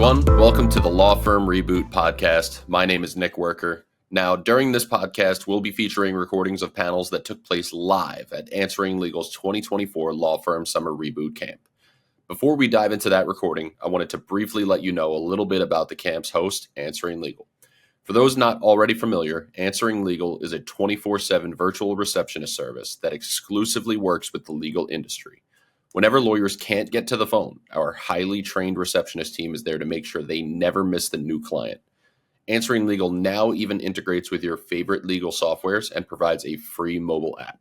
everyone. Welcome to the Law Firm Reboot podcast. My name is Nick Worker. Now, during this podcast, we'll be featuring recordings of panels that took place live at Answering Legal's 2024 Law Firm Summer Reboot Camp. Before we dive into that recording, I wanted to briefly let you know a little bit about the camp's host, Answering Legal. For those not already familiar, Answering Legal is a 24/7 virtual receptionist service that exclusively works with the legal industry. Whenever lawyers can't get to the phone, our highly trained receptionist team is there to make sure they never miss the new client. Answering Legal now even integrates with your favorite legal softwares and provides a free mobile app.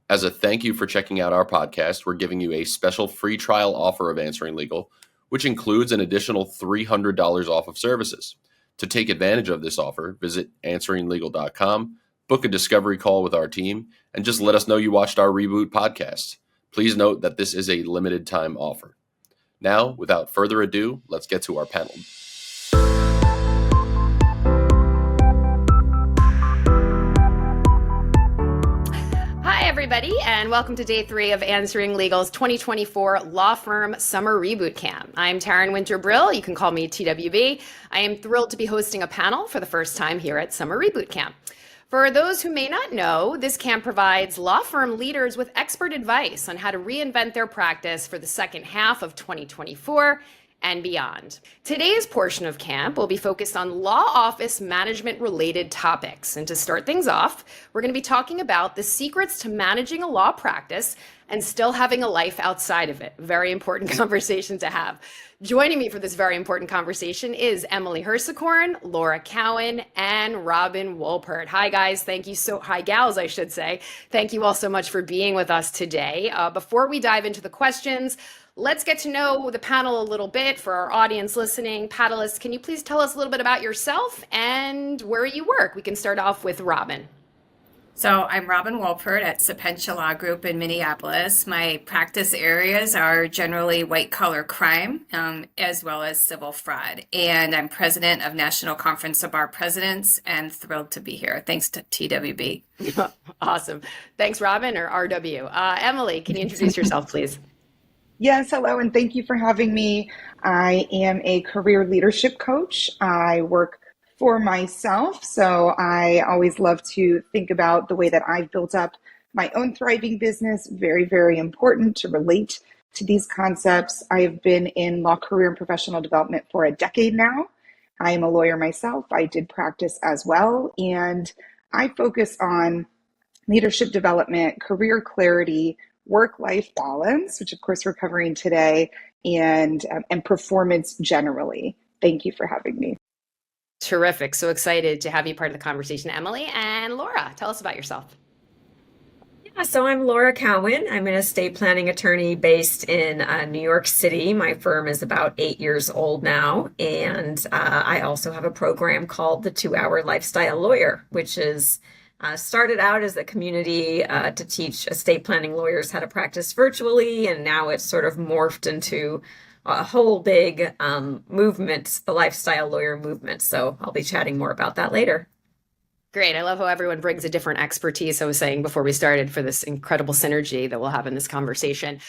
As a thank you for checking out our podcast, we're giving you a special free trial offer of Answering Legal, which includes an additional $300 off of services. To take advantage of this offer, visit answeringlegal.com, book a discovery call with our team, and just let us know you watched our Reboot podcast. Please note that this is a limited time offer. Now, without further ado, let's get to our panel. Hi, everybody, and welcome to day 3 of Answering Legal's 2024 Law Firm Summer Reboot Camp. I'm Taryn Winter Brill. You can call me TWB. I am thrilled to be hosting a panel for the first time here at Summer Reboot Camp. For those who may not know, this camp provides law firm leaders with expert advice on how to reinvent their practice for the second half of 2024 and beyond. Today's portion of camp will be focused on law office management related topics. And to start things off, we're going to be talking about the secrets to managing a law practice and still having a life outside of it. Very important conversation to have. Joining me for this very important conversation is Emily Hirsekorn, Laura Cowan, and Robin Wolpert. Hi, guys. Hi, gals, I should say. Thank you all so much for being with us today. Before we dive into the questions, let's get to know the panel a little bit. For our audience listening, panelists, can you please tell us a little bit about yourself and where you work? We can start off with Robin. So I'm Robin Wolpert at Sapentia Law Group in Minneapolis. My practice areas are generally white-collar crime, as well as civil fraud. And I'm president of National Conference of Bar Presidents and thrilled to be here. Thanks to TWB. Awesome. Thanks, Robin, or RW. Emily, can you introduce yourself, please? Yes, hello, and thank you for having me. I am a career leadership coach. I work for myself, so I always love to think about the way that I've built up my own thriving business. Very, very important to relate to these concepts. I have been in law, career, and professional development for a decade now. I am a lawyer myself. I did practice as well, and I focus on leadership development, career clarity, work-life balance, which of course we're covering today, and performance generally. Thank you for having me. Terrific. So excited to have you part of the conversation, Emily. And Laura, tell us about yourself. Yeah, so I'm Laura Cowan. I'm an estate planning attorney based in New York City. My firm is about 8 years old now. And I also have a program called the 2-Hour Lifestyle Lawyer, which is started out as a community to teach estate planning lawyers how to practice virtually. And now it's sort of morphed into a whole big movement, the lifestyle lawyer movement. So I'll be chatting more about that later. Great. I love how everyone brings a different expertise, I was saying before we started, for this incredible synergy that we'll have in this conversation.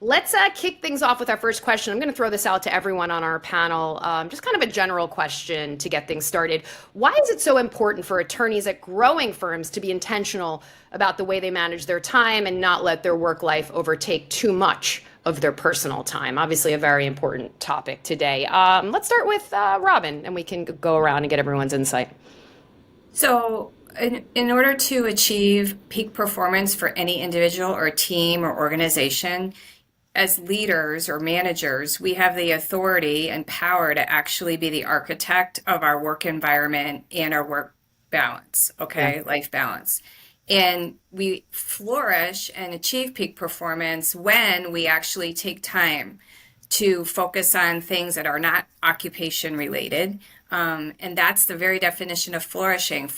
Let's kick things off with our first question. I'm going to throw this out to everyone on our panel. Just kind of a general question to get things started. Why is it so important for attorneys at growing firms to be intentional about the way they manage their time and not let their work life overtake too much of their personal time? Obviously, a very important topic today. Let's start with Robin, and we can go around and get everyone's insight. So in order to achieve peak performance for any individual or team or organization, as leaders or managers, we have the authority and power to actually be the architect of our work environment and our work balance, life balance. And we flourish and achieve peak performance when we actually take time to focus on things that are not occupation related. And that's the very definition of flourishing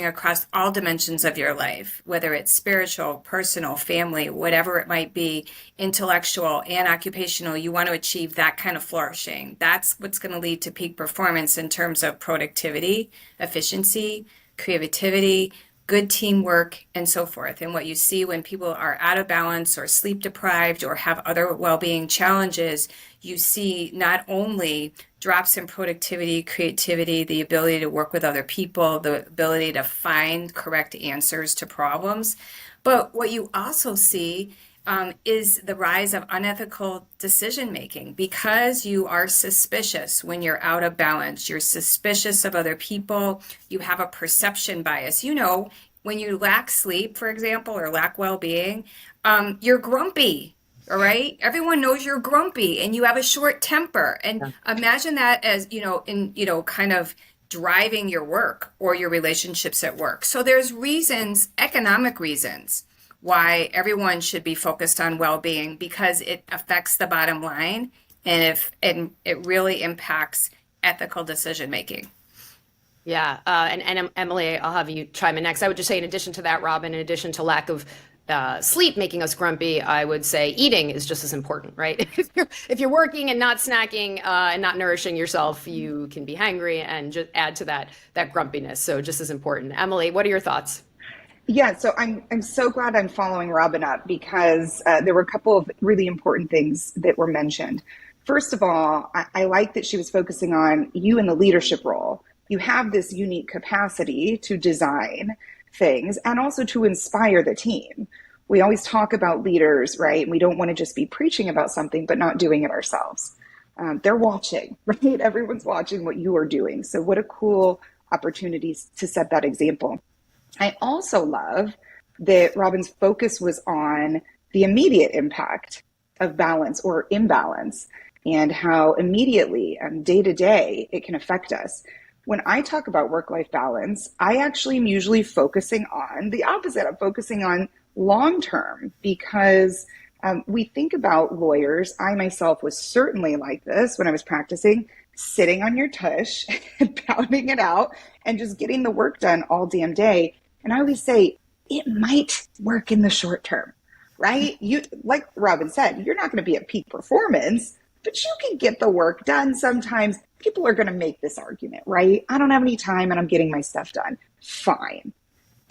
across all dimensions of your life, whether it's spiritual, personal, family, whatever it might be, intellectual and occupational. You want to achieve that kind of flourishing. That's what's going to lead to peak performance in terms of productivity, efficiency, creativity, good teamwork, and so forth. And what you see when people are out of balance or sleep deprived or have other well-being challenges, you see not only drops in productivity, creativity, the ability to work with other people, the ability to find correct answers to problems, but what you also see is the rise of unethical decision making because you are suspicious when you're out of balance. You're suspicious of other people. You have a perception bias. You know, when you lack sleep, for example, or lack well-being, you're grumpy. All right. Everyone knows you're grumpy and you have a short temper. And imagine that as, kind of driving your work or your relationships at work. So there's reasons, economic reasons, why everyone should be focused on well-being because it affects the bottom line and it really impacts ethical decision making. Yeah, and Emily, I'll have you chime in next. I would just say, in addition to that, Robin, in addition to lack of sleep making us grumpy, I would say eating is just as important, right? If you're working and not snacking and not nourishing yourself, you can be hangry and just add to that grumpiness. So just as important. Emily, what are your thoughts? Yeah, so I'm so glad I'm following Robin up because there were a couple of really important things that were mentioned. First of all, I like that she was focusing on you in the leadership role. You have this unique capacity to design things and also to inspire the team. We always talk about leaders, right? We don't want to just be preaching about something but not doing it ourselves. They're watching, right? Everyone's watching what you are doing. So what a cool opportunity to set that example. I also love that Robin's focus was on the immediate impact of balance or imbalance and how immediately, day to day, it can affect us. When I talk about work-life balance, I actually am usually focusing on the opposite. I'm focusing on long-term because we think about lawyers. I myself was certainly like this when I was practicing, sitting on your tush, pounding it out, and just getting the work done all damn day. And I always say, it might work in the short term, right? You, like Robin said, you're not going to be at peak performance, but you can get the work done. Sometimes people are going to make this argument, right? I don't have any time and I'm getting my stuff done. Fine.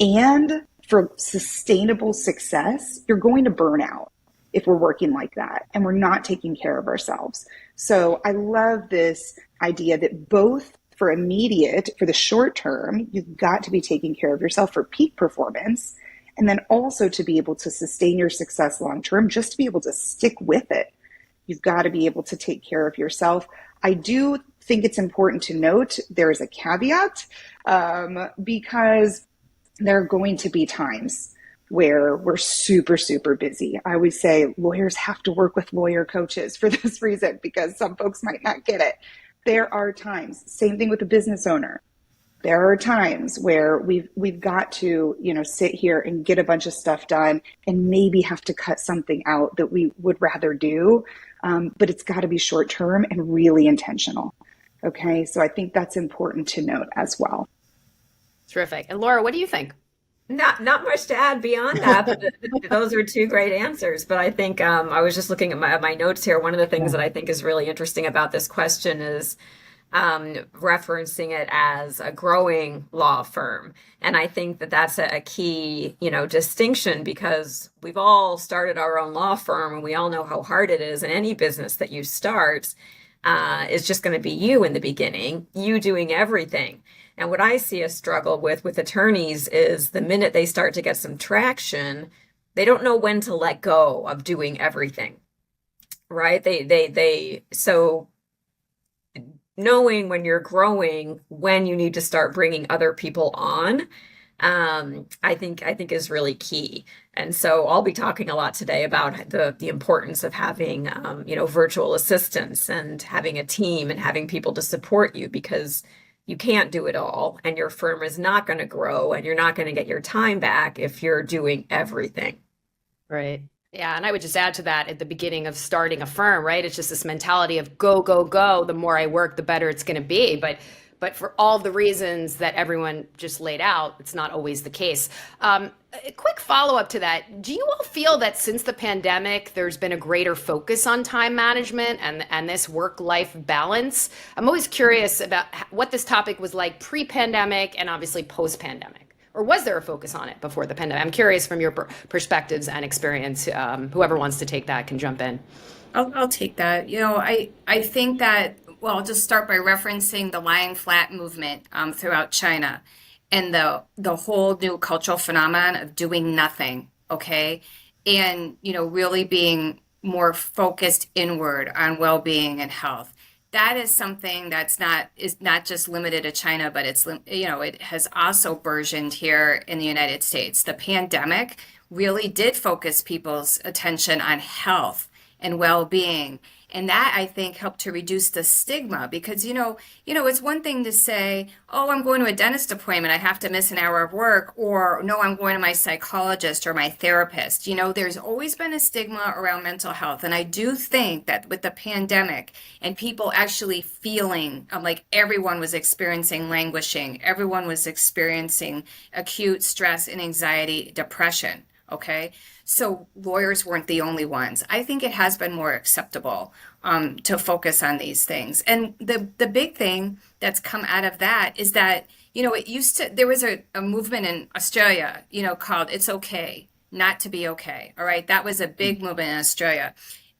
And for sustainable success, you're going to burn out if we're working like that and we're not taking care of ourselves. So I love this idea that both for immediate, for the short term, you've got to be taking care of yourself for peak performance. And then also to be able to sustain your success long term, just to be able to stick with it. You've got to be able to take care of yourself. I do think it's important to note there is a caveat because there are going to be times where we're super, super busy. I always say lawyers have to work with lawyer coaches for this reason because some folks might not get it. There are times, same thing with a business owner. There are times where we've got to, sit here and get a bunch of stuff done and maybe have to cut something out that we would rather do. But it's got to be short term and really intentional. Okay. So I think that's important to note as well. Terrific. And Laura, what do you think? Not much to add beyond that, but those are two great answers. But I think I was just looking at my notes here. One of the things that I think is really interesting about this question is referencing it as a growing law firm. And I think that that's a key, distinction because we've all started our own law firm and we all know how hard it is in any business that you start is just going to be you in the beginning, you doing everything. And what I see a struggle with attorneys is the minute they start to get some traction, they don't know when to let go of doing everything, right? So knowing when you're growing, when you need to start bringing other people on, I think is really key. And so I'll be talking a lot today about the importance of having, virtual assistants and having a team and having people to support you because you can't do it all and your firm is not going to grow and you're not going to get your time back if you're doing everything. Right. Yeah. And I would just add to that at the beginning of starting a firm, right? It's just this mentality of go, go, go. The more I work, the better it's going to be. But for all the reasons that everyone just laid out, it's not always the case. A quick follow-up to that. Do you all feel that since the pandemic, there's been a greater focus on time management and this work-life balance? I'm always curious about what this topic was like pre-pandemic and obviously post-pandemic. or was there a focus on it before the pandemic? I'm curious from your perspectives and experience. Whoever wants to take that can jump in. I'll take that. I think that, well, I'll just start by referencing the lying flat movement throughout China and the whole new cultural phenomenon of doing nothing, okay? And, really being more focused inward on well-being and health. That is something is not just limited to China, but it has also burgeoned here in the United States. The pandemic really did focus people's attention on health and well-being. And that, I think, helped to reduce the stigma because, it's one thing to say, oh, I'm going to a dentist appointment, I have to miss an hour of work, or no, I'm going to my psychologist or my therapist. There's always been a stigma around mental health. And I do think that with the pandemic and people actually feeling like everyone was experiencing languishing, everyone was experiencing acute stress and anxiety, depression. Okay, so lawyers weren't the only ones. I think it has been more acceptable to focus on these things. And the big thing that's come out of that is that, there was a movement in Australia, called It's Okay Not to Be Okay. All right, that was a big movement in Australia.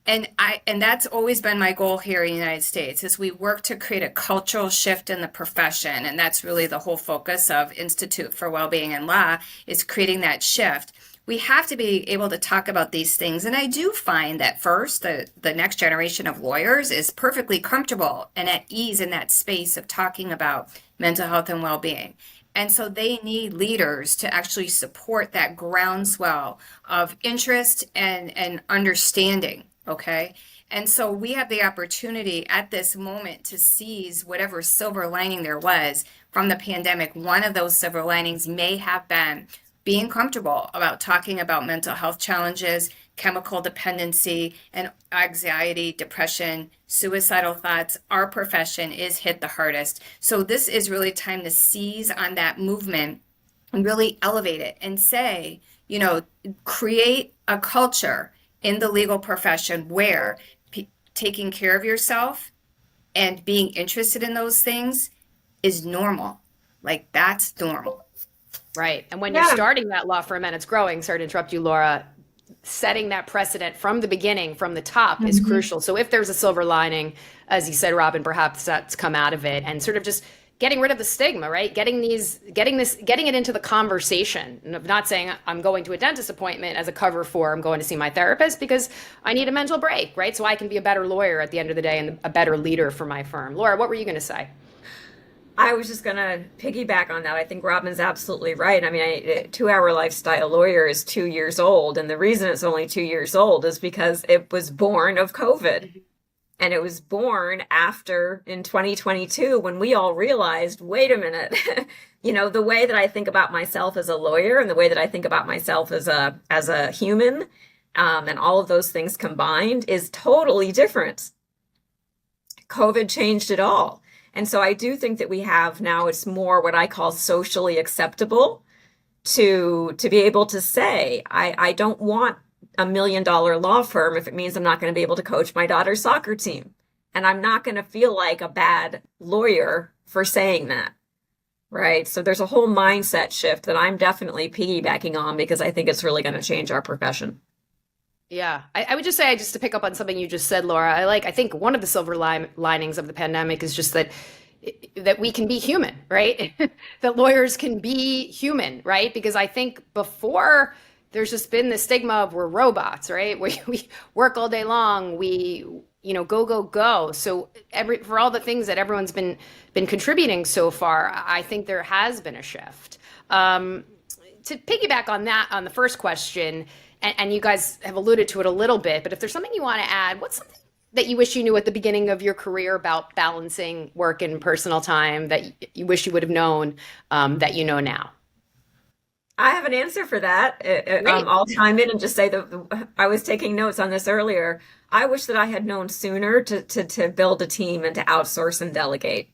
And that's always been my goal here in the United States is we work to create a cultural shift in the profession. And that's really the whole focus of Institute for Wellbeing and Law is creating that shift. We have to be able to talk about these things. And I do find that first, the next generation of lawyers is perfectly comfortable and at ease in that space of talking about mental health and well-being. And so they need leaders to actually support that groundswell of interest and understanding, okay? And so we have the opportunity at this moment to seize whatever silver lining there was from the pandemic. One of those silver linings may have been being comfortable about talking about mental health challenges, chemical dependency, and anxiety, depression, suicidal thoughts. Our profession is hit the hardest. So this is really time to seize on that movement and really elevate it and say, create a culture in the legal profession where taking care of yourself and being interested in those things is normal. Like that's normal. Right. And when you're starting that law firm and it's growing, sorry to interrupt you, Laura, setting that precedent from the beginning, from the top is crucial. So if there's a silver lining, as you said, Robin, perhaps that's come out of it and sort of just getting rid of the stigma, right? Getting it into the conversation of not saying I'm going to a dentist appointment as a cover for I'm going to see my therapist because I need a mental break, right? So I can be a better lawyer at the end of the day and a better leader for my firm. Laura, what were you going to say? I was just going to piggyback on that. I think Robin's absolutely right. I mean, a 2-Hour Lifestyle Lawyer is 2 years old. And the reason it's only 2 years old is because it was born of COVID. And it was born after in 2022 when we all realized, wait a minute, the way that I think about myself as a lawyer and the way that I think about myself as a human and all of those things combined is totally different. COVID changed it all. And so I do think that we have now, it's more what I call socially acceptable to be able to say, I don't want $1 million law firm if it means I'm not going to be able to coach my daughter's soccer team. And I'm not going to feel like a bad lawyer for saying that. Right. So there's a whole mindset shift that I'm definitely piggybacking on because I think it's really going to change our profession. Yeah, I would just say, just to pick up on something you just said, Laura, I think one of the silver linings of the pandemic is just that we can be human, right? That lawyers can be human, right? Because I think before there's just been the stigma of we're robots, right? We work all day long, we go. So for all the things that everyone's been contributing so far, I think there has been a shift. To piggyback on that, on the first question, and you guys have alluded to it a little bit, but if there's something you want to add, what's something that you wish you knew at the beginning of your career about balancing work and personal time that you wish you would have known that you know now? I have an answer for that. I'll chime in and just say that I was taking notes on this earlier. I wish that I had known sooner to build a team and to outsource and delegate.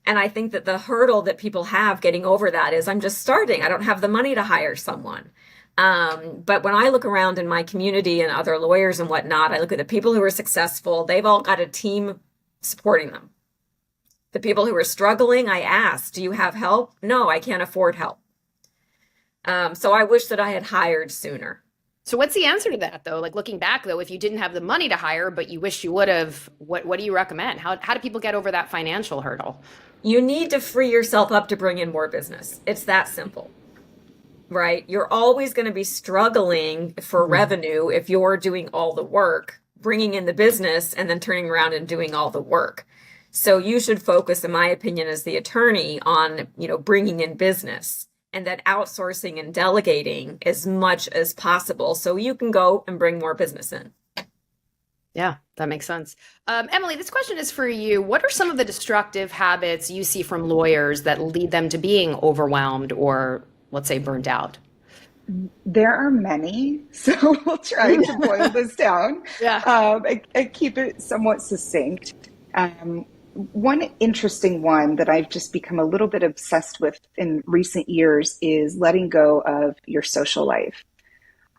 And I think that the hurdle that people have getting over that is I'm just starting. I don't have the money to hire someone. But when I look around in my community and other lawyers and whatnot, I look at the people who are successful. They've all got a team supporting them. The people who are struggling, I ask, do you have help? No, I can't afford help. So I wish that I had hired sooner. So what's the answer to that though? Like looking back though, if you didn't have the money to hire, but you wish you would have, what do you recommend? How do people get over that financial hurdle? You need to free yourself up to bring in more business. It's that simple, right? You're always going to be struggling for revenue if you're doing all the work, bringing in the business and then turning around and doing all the work. So you should focus, in my opinion, as the attorney on, bringing in business, and that outsourcing and delegating as much as possible so you can go and bring more business in. Yeah, that makes sense. Emily, this question is for you. What are some of the destructive habits you see from lawyers that lead them to being overwhelmed or, let's say, burnt out? There are many, so we'll try to boil this down. Yeah. And keep it somewhat succinct. One interesting one that I've just become a little bit obsessed with in recent years is letting go of your social life.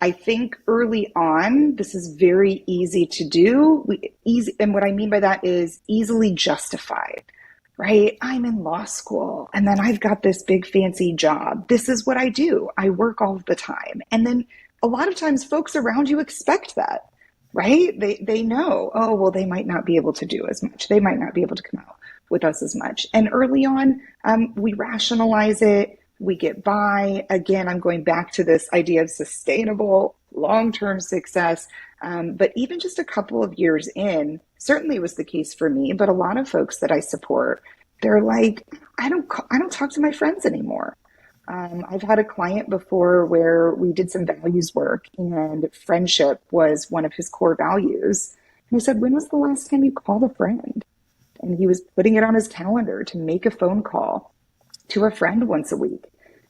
I think early on, this is very easy to do. And what I mean by that is easily justified, right? I'm in law school and then I've got this big fancy job. This is what I do. I work all the time. And then a lot of times folks around you expect that. Right? They know, oh, well, they might not be able to do as much. They might not be able to come out with us as much. And early on, we rationalize it. We get by. Again, I'm going back to this idea of sustainable long-term success. But even just a couple of years in, certainly was the case for me, but a lot of folks that I support, they're like, I don't talk to my friends anymore. I've had a client before where we did some values work and friendship was one of his core values. And I said, when was the last time you called a friend? And he was putting it on his calendar to make a phone call to a friend once a week.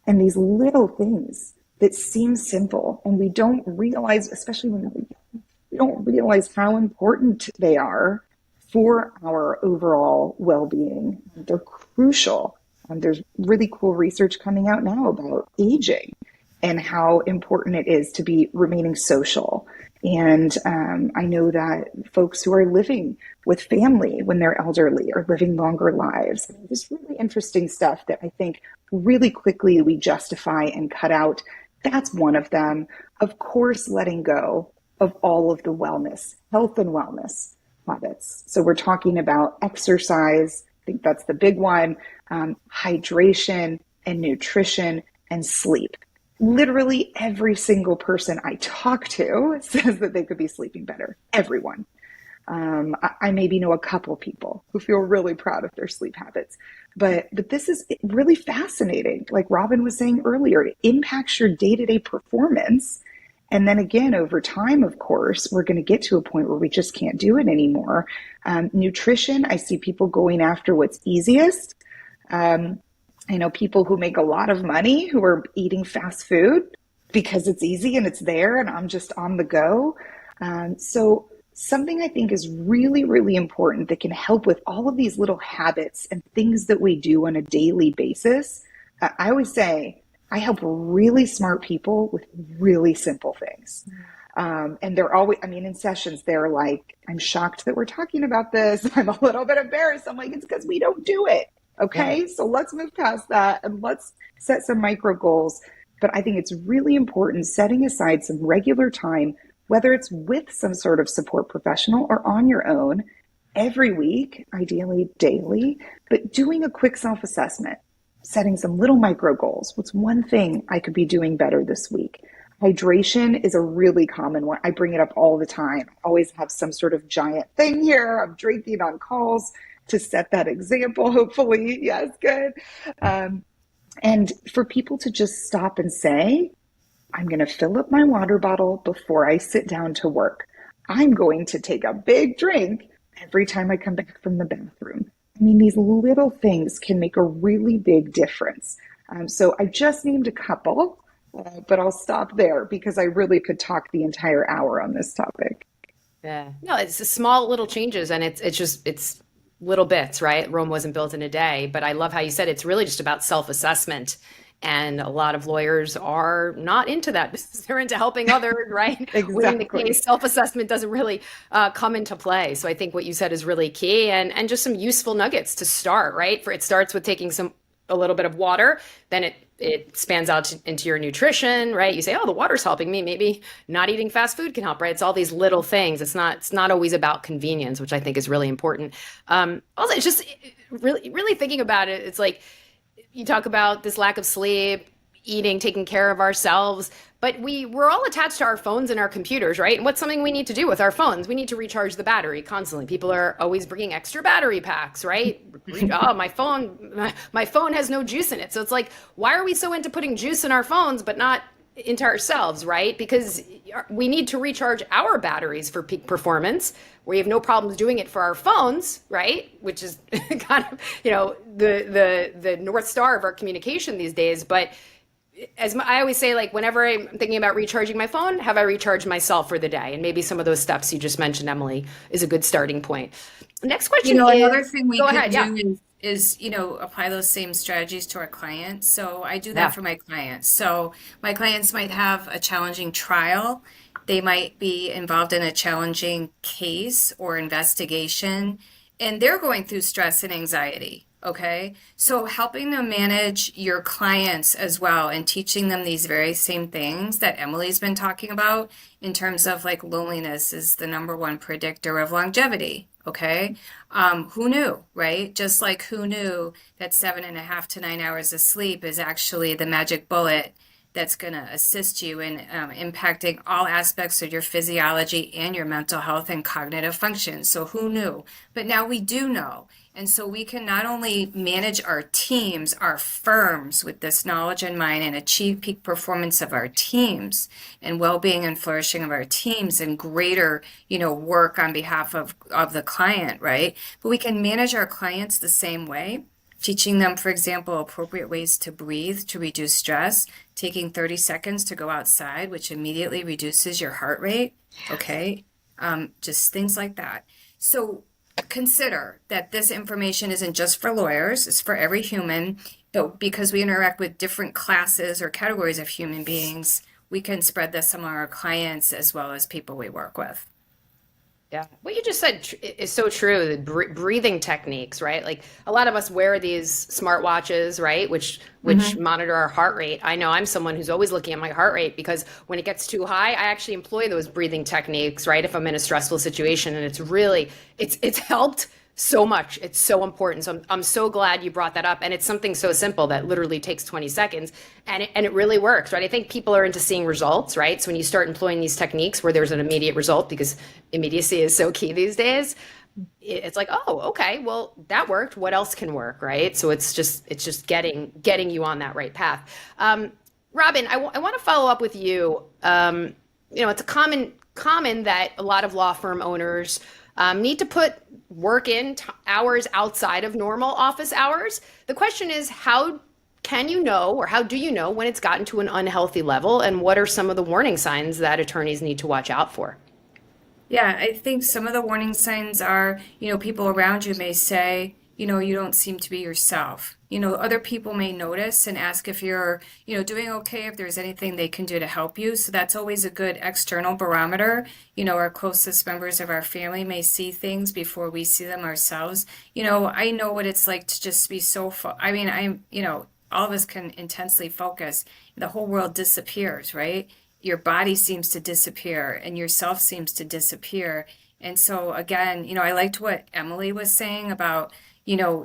And these little things that seem simple and we don't realize, especially when we don't realize how important they are for our overall well-being. They're crucial. There's really cool research coming out now about aging and how important it is to be remaining social. And I know that folks who are living with family when they're elderly are living longer lives. There's really interesting stuff that I think really quickly we justify and cut out. That's one of them. Of course, letting go of all of the wellness, health and wellness habits. So we're talking about exercise. I think that's the big one. Hydration and nutrition and sleep. Literally every single person I talk to says that they could be sleeping better. Everyone. I maybe know a couple people who feel really proud of their sleep habits, but this is really fascinating. Like Robin was saying earlier, it impacts your day-to-day performance. And then again, over time, of course, we're going to get to a point where we just can't do it anymore. Nutrition, I see people going after what's easiest. I know people who make a lot of money who are eating fast food because it's easy and it's there and I'm just on the go. So something I think is really, really important that can help with all of these little habits and things that we do on a daily basis. I always say I help really smart people with really simple things. And they're always, in sessions, they're like, I'm shocked that we're talking about this. I'm a little bit embarrassed. I'm like, it's because we don't do it. Okay, so let's move past that and let's set some micro goals. But I think it's really important setting aside some regular time, whether it's with some sort of support professional or on your own, every week, ideally daily, but doing a quick self-assessment, setting some little micro goals. What's one thing I could be doing better this week? Hydration is a really common one. I bring it up all the time. I always have some sort of giant thing here. I'm drinking on calls to set that example, hopefully. Yes, good. And for people to just stop and say, I'm going to fill up my water bottle before I sit down to work. I'm going to take a big drink every time I come back from the bathroom. These little things can make a really big difference. So I just named a couple, but I'll stop there because I really could talk the entire hour on this topic. Yeah. No, it's small little changes and it's little bits, right? Rome wasn't built in a day, but I love how you said it's really just about self-assessment. And a lot of lawyers are not into that. They're into helping others, right? Exactly. Winning the case, self-assessment doesn't really come into play. So I think what you said is really key and just some useful nuggets to start, right? It starts with taking some a little bit of water, then it spans out into your nutrition, right? You say, oh, the water's helping me. Maybe not eating fast food can help, right? It's all these little things. It's not always about convenience, which I think is really important. Also, it's just really thinking about it. It's like you talk about this lack of sleep, eating, taking care of ourselves, but we're all attached to our phones and our computers, right? And what's something we need to do with our phones? We need to recharge the battery constantly. People are always bringing extra battery packs, right? Oh, my phone has no juice in it. So it's like, why are we so into putting juice in our phones, but not into ourselves, right? Because we need to recharge our batteries for peak performance. We have no problems doing it for our phones, right? Which is kind of, the North Star of our communication these days. But as I always say, like whenever I'm thinking about recharging my phone, have I recharged myself for the day? And maybe some of those steps you just mentioned, Emily, is a good starting point. Next question is, another thing we go could ahead, yeah. do is apply those same strategies to our clients. So I do that for my clients. So my clients might have a challenging trial. They might be involved in a challenging case or investigation, and they're going through stress and anxiety. Okay, so helping them manage your clients as well and teaching them these very same things that Emily's been talking about in terms of like loneliness is the number one predictor of longevity. Okay, who knew, right? Just like who knew that 7.5 to 9 hours of sleep is actually the magic bullet that's going to assist you in impacting all aspects of your physiology and your mental health and cognitive function. So who knew? But now we do know. And so we can not only manage our teams, our firms with this knowledge in mind and achieve peak performance of our teams and well-being and flourishing of our teams and greater, work on behalf of the client, right? But we can manage our clients the same way, teaching them, for example, appropriate ways to breathe to reduce stress, taking 30 seconds to go outside, which immediately reduces your heart rate, okay? Just things like that. So consider that this information isn't just for lawyers, it's for every human, but because we interact with different classes or categories of human beings, we can spread this among our clients as well as people we work with. Yeah, what you just said is so true. The breathing techniques, right? Like a lot of us wear these smartwatches, right? Which monitor our heart rate. I know I'm someone who's always looking at my heart rate because when it gets too high, I actually employ those breathing techniques, right? If I'm in a stressful situation, and it's helped so much. It's so important. So I'm so glad you brought that up. And it's something so simple that literally takes 20 seconds and it really works, right? I think people are into seeing results, right? So when you start employing these techniques where there's an immediate result, because immediacy is so key these days, it's like, oh, okay, well, that worked. What else can work, right? So it's just getting you on that right path. Robin, I want to follow up with you. It's a common that a lot of law firm owners need to put work in hours outside of normal office hours. The question is, how can you know, or how do you know when it's gotten to an unhealthy level, and what are some of the warning signs that attorneys need to watch out for? Yeah, I think some of the warning signs are, people around you may say, you don't seem to be yourself. Other people may notice and ask if you're, doing okay, if there's anything they can do to help you. So that's always a good external barometer. Our closest members of our family may see things before we see them ourselves. I know what it's like to just be so, all of us can intensely focus. The whole world disappears, right? Your body seems to disappear and yourself seems to disappear. And so again, I liked what Emily was saying about,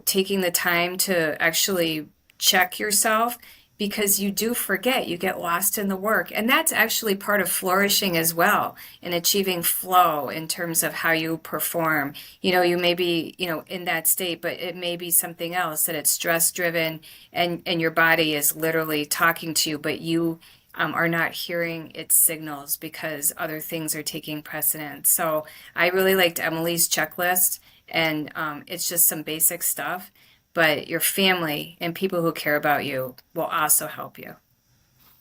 taking the time to actually check yourself, because you do forget, you get lost in the work. And that's actually part of flourishing as well, and achieving flow in terms of how you perform. You may be, in that state, but it may be something else, that it's stress driven and your body is literally talking to you, but you are not hearing its signals because other things are taking precedence. So I really liked Emily's checklist, and it's just some basic stuff, but your family and people who care about you will also help you.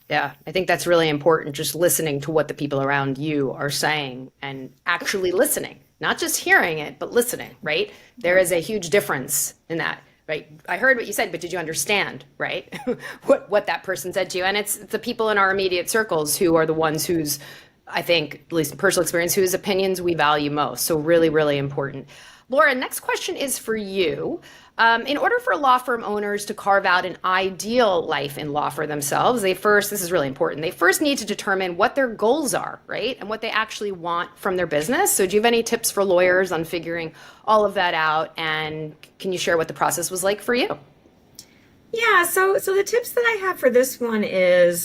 Yeah, I think that's really important, just listening to what the people around you are saying and actually listening, not just hearing it, but listening, right? There is a huge difference in that. Right. I heard what you said, but did you understand, right? what that person said to you? And it's the people in our immediate circles who are the ones whose, I think, at least in personal experience, whose opinions we value most. So really, really important. Laura, next question is for you. In order for law firm owners to carve out an ideal life in law for themselves, this is really important, they first need to determine what their goals are, right? And what they actually want from their business. So do you have any tips for lawyers on figuring all of that out? And can you share what the process was like for you? Yeah, so the tips that I have for this one is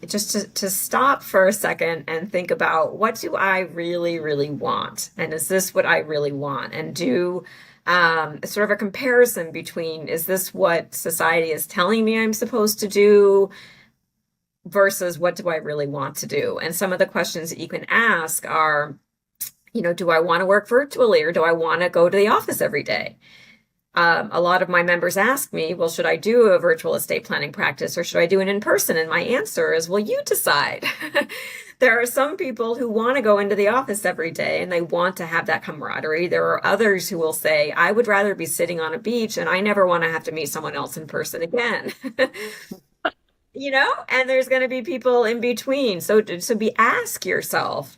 just to stop for a second and think about, what do I really, really want? And is this what I really want? And do sort of a comparison between, is this what society is telling me I'm supposed to do versus what do I really want to do? And some of the questions that you can ask are, do I want to work virtually, or do I want to go to the office every day? A lot of my members ask me, well, should I do a virtual estate planning practice or should I do it in person? And my answer is, well, you decide. There are some people who want to go into the office every day and they want to have that camaraderie. There are others who will say, I would rather be sitting on a beach and I never want to have to meet someone else in person again. And there's going to be people in between. So ask yourself,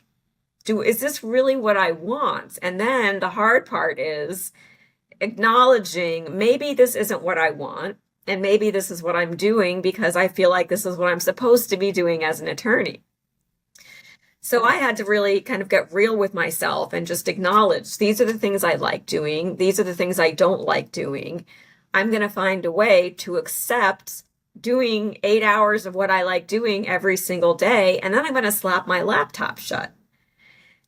is this really what I want? And then the hard part is acknowledging, maybe this isn't what I want, and maybe this is what I'm doing because I feel like this is what I'm supposed to be doing as an attorney. So I had to really kind of get real with myself and just acknowledge, these are the things I like doing. These are the things I don't like doing. I'm going to find a way to accept doing 8 hours of what I like doing every single day, and then I'm going to slap my laptop shut.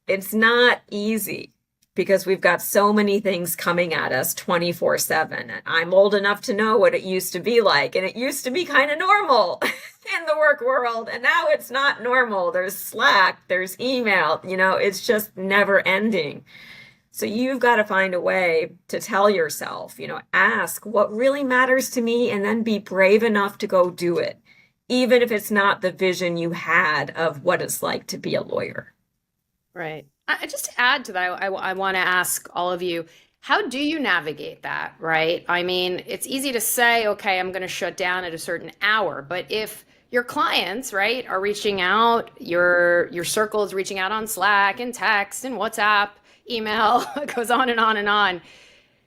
It's not easy, because we've got so many things coming at us 24/7. I'm old enough to know what it used to be like, and it used to be kind of normal in the work world, and now it's not normal. There's Slack, there's email, it's just never ending. So you've got to find a way to tell yourself, ask what really matters to me, and then be brave enough to go do it, even if it's not the vision you had of what it's like to be a lawyer. Right. Just to add to that, I want to ask all of you, how do you navigate that, right? I mean, it's easy to say, okay, I'm going to shut down at a certain hour, but if your clients, right, are reaching out, your circle is reaching out on Slack and text and WhatsApp, email, it goes on and on and on.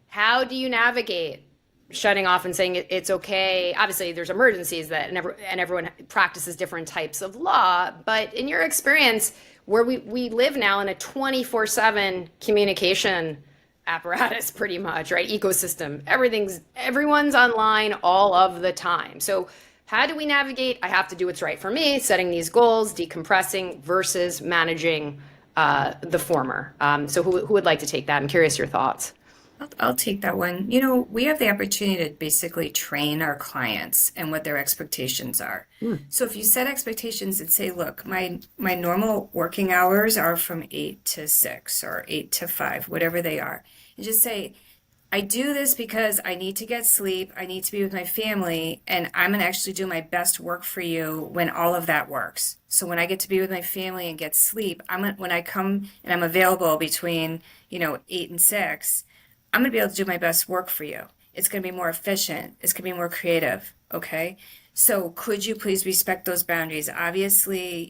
How do you navigate shutting off and saying it's okay? Obviously, there's emergencies and everyone practices different types of law, but in your experience, where we live now in a 24/7 communication apparatus, pretty much, right? Ecosystem. Everyone's online all of the time. So how do we navigate? I have to do what's right for me, setting these goals, decompressing versus managing the former. So who would like to take that? I'm curious your thoughts. I'll take that one. We have the opportunity to basically train our clients and what their expectations are. So if you set expectations and say, look, my normal working hours are from 8 to 6 or 8 to 5, whatever they are. And just say, I do this because I need to get sleep, I need to be with my family, and I'm going to actually do my best work for you when all of that works. So when I get to be with my family and get sleep, when I come and I'm available between 8 and 6, I'm going to be able to do my best work for you. It's going to be more efficient. It's going to be more creative. Okay. So could you please respect those boundaries? Obviously,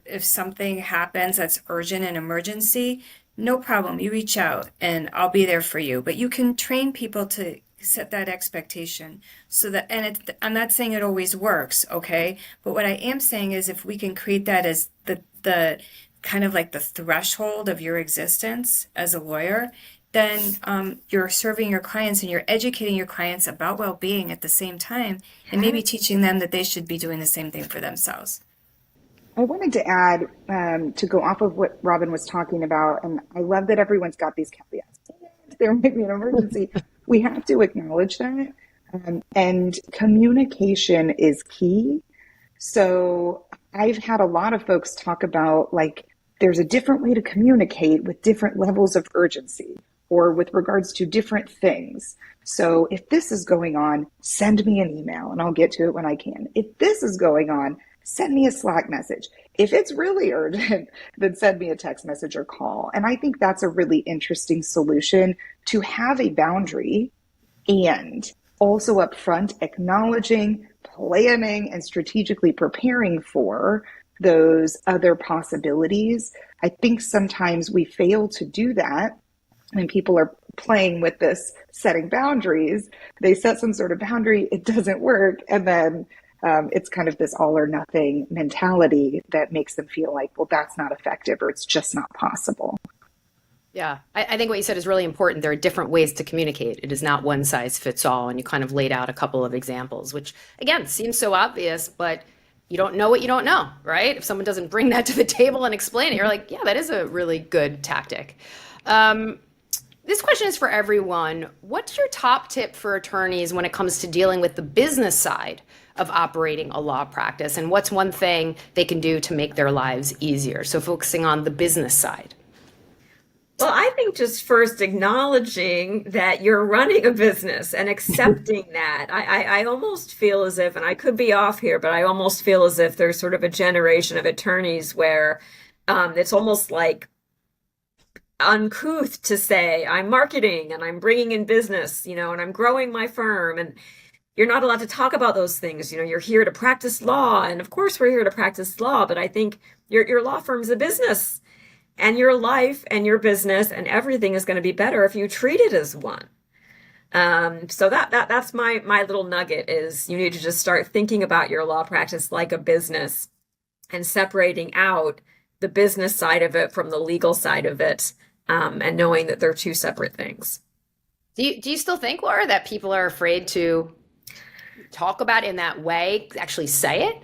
if something happens that's urgent and emergency, no problem. You reach out and I'll be there for you. But you can train people to set that expectation so that, I'm not saying it always works. Okay. But what I am saying is if we can create that as the kind of like the threshold of your existence as a lawyer, then you're serving your clients and you're educating your clients about well-being at the same time, and maybe teaching them that they should be doing the same thing for themselves. I wanted to add, to go off of what Robin was talking about, and I love that everyone's got these caveats. There might be an emergency. We have to acknowledge that. And communication is key. So I've had a lot of folks talk about, there's a different way to communicate with different levels of urgency, or with regards to different things. So if this is going on, send me an email and I'll get to it when I can. If this is going on, send me a Slack message. If it's really urgent, then send me a text message or call. And I think that's a really interesting solution, to have a boundary and also upfront acknowledging, planning, and strategically preparing for those other possibilities. I think sometimes we fail to do that when people are playing with this setting boundaries. They set some sort of boundary, it doesn't work, and then it's kind of this all or nothing mentality that makes them feel like, well, that's not effective or it's just not possible. Yeah, I think what you said is really important. There are different ways to communicate. It is not one size fits all. And you kind of laid out a couple of examples, which again seems so obvious, but you don't know what you don't know, right? If someone doesn't bring that to the table and explain it, you're like, yeah, that is a really good tactic. This question is for everyone. What's your top tip for attorneys when it comes to dealing with the business side of operating a law practice? And what's one thing they can do to make their lives easier? So focusing on the business side. Well, I think just first acknowledging that you're running a business and accepting that. I almost feel as if, and I could be off here, but I almost feel as if there's sort of a generation of attorneys where it's almost like uncouth to say, I'm marketing and I'm bringing in business, and I'm growing my firm. And you're not allowed to talk about those things. You're here to practice law. And of course, we're here to practice law, but I think your law firm's a business. And your life and your business and everything is going to be better if you treat it as one. So that's my little nugget is you need to just start thinking about your law practice like a business and separating out the business side of it from the legal side of it, and knowing that they're two separate things. Do you still think, Laura, that people are afraid to talk about it in that way, actually say it?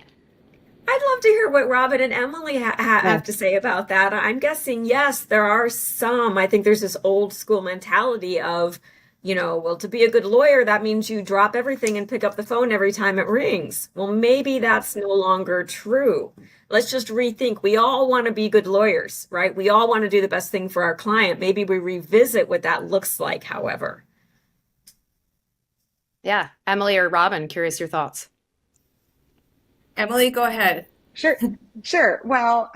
I'd love to hear what Robin and Emily have to say about that. I'm guessing, yes, there are some. I think there's this old school mentality of, well, to be a good lawyer, that means you drop everything and pick up the phone every time it rings. Well, maybe that's no longer true. Let's just rethink. We all want to be good lawyers, right? We all want to do the best thing for our client. Maybe we revisit what that looks like, however. Yeah. Emily or Robin, curious your thoughts. Emily, go ahead. Sure. Well,